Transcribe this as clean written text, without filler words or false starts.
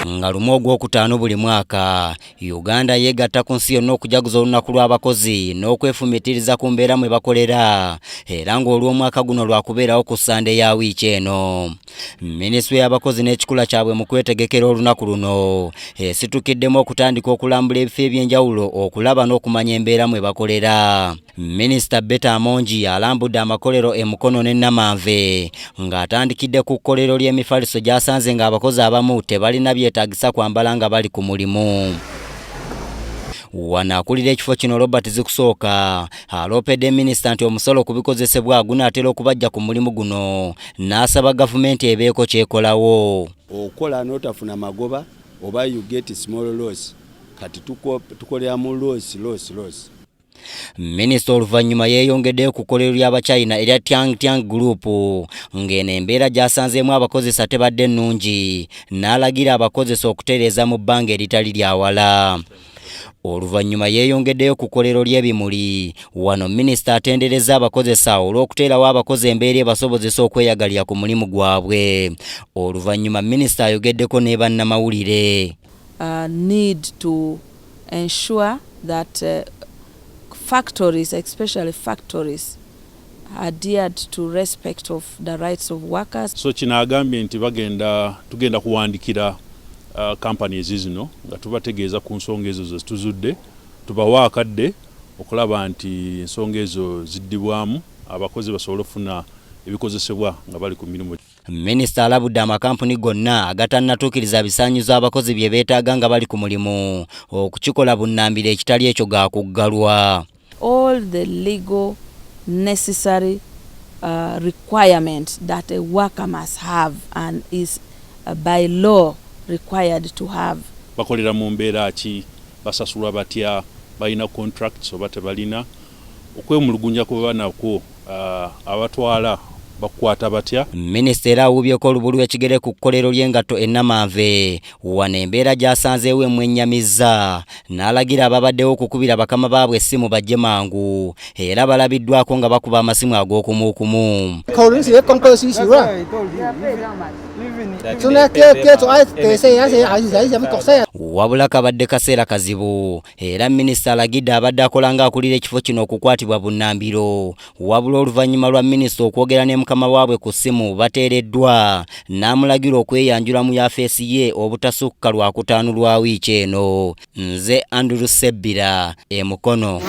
Nga lumu ogwokutaano buli mwaka Uganda yeegatta ku nsi yonna okujaguza olunaku lw'abakozi n'okwefumitiriza ku mbeera mwe bakolera era ng'olw'omwaka guno lwakubeerawo ku Sande ya wiiki eno. Minisitule y'abakozi n'ekikula kyabwe mu kwetegekera olunaku luno esitukiddemu okutandika okulambula ebifo eby'enjawulo okulaba n'okumanya embeera mwe bakolera. Minisita Betta Amongi alambudde amakolero e Mukono ne Namanve ng'atandikidde ku kkolero ly'emifaliso gy'asanze ng'abakozi abamu tebalina byetaagisa kwambala nga bali ku mulimu. Wano akulira ekifo kino Robert Zikusooka aloopedde minisita nti omusolo ku bikozesebwa gunaatera okubajja ku mulimu guno n'asaba gavumenti ebeeko kyekolawo. Okola n'otafuna magoba oba you get small loss kati tukolera mu loss. Minisita oluvannyuma yeeyongeddeyo ku kkolero ly'Abachina erya Tiang Group ng'eno embeera gy'asanzeemu abakozesa tebadde nnungi n'alagira abakozesa okutereeza mu bbanga eritali lya wala. Oluvannyuma yeeyongeddeyo ku kkolero ly'ebimuli wano minisita atendereza abakozesa olw'okuteerawo abakozi embeera ebasobozesa okweyagalira ku mulimu gwabwe. Oluvannyuma minisita ayogeddeko ne bannamawulire. Need to ensure that factories, especially factories, adhered to respect of the rights of workers. So kinagambye nti tugenda kuwandikira companies zino nga tubategeeza ku nsonga ezo zituzudde tubawa akadde okulaba nti ensonga ezo ziddibwamu abakozi basobole okufuna ebikozesebwa nga bali ku mirimu. Minisita alabudde amakampuni gonna agatannatuukiriza bisaanyizo abakozi bye beetaaga nga bali ku mulimu okukikola bunnambiro ekitali ekyo ga kuggalwa. All the legal necessary requirement that a worker must have and is by law required to have. Bakolera mu mbeera ki, basasulwa batya, balina contracts oba tebalina, okwemulugunya ku banako abatwala bakwata batya. Minisita era awubyeko olubulu ekigere ku kkolero ly'engatto e Namanve wano embeera gy'asanzeewo emwennyamizza n'alagira ababaddewo okukubira bakama baabwe essimu bajje mangu era balabiddwako nga bakuba amasimu ag'okumuukumu. Wabula kabadde kaseera kazibu era minisita alagidde abadde akola nga akulira ekifo kino okukwatibwa bunnambiro wabula oluvannyuma lwa minisita okwogera ne mukama waabwe ku ssimu bateereddwa n'amulagira okweyanjula mu yafeesi ye obutasukka Lwakutaano lwa wiiki eno. Nze Andrew Sebbira e Mukono.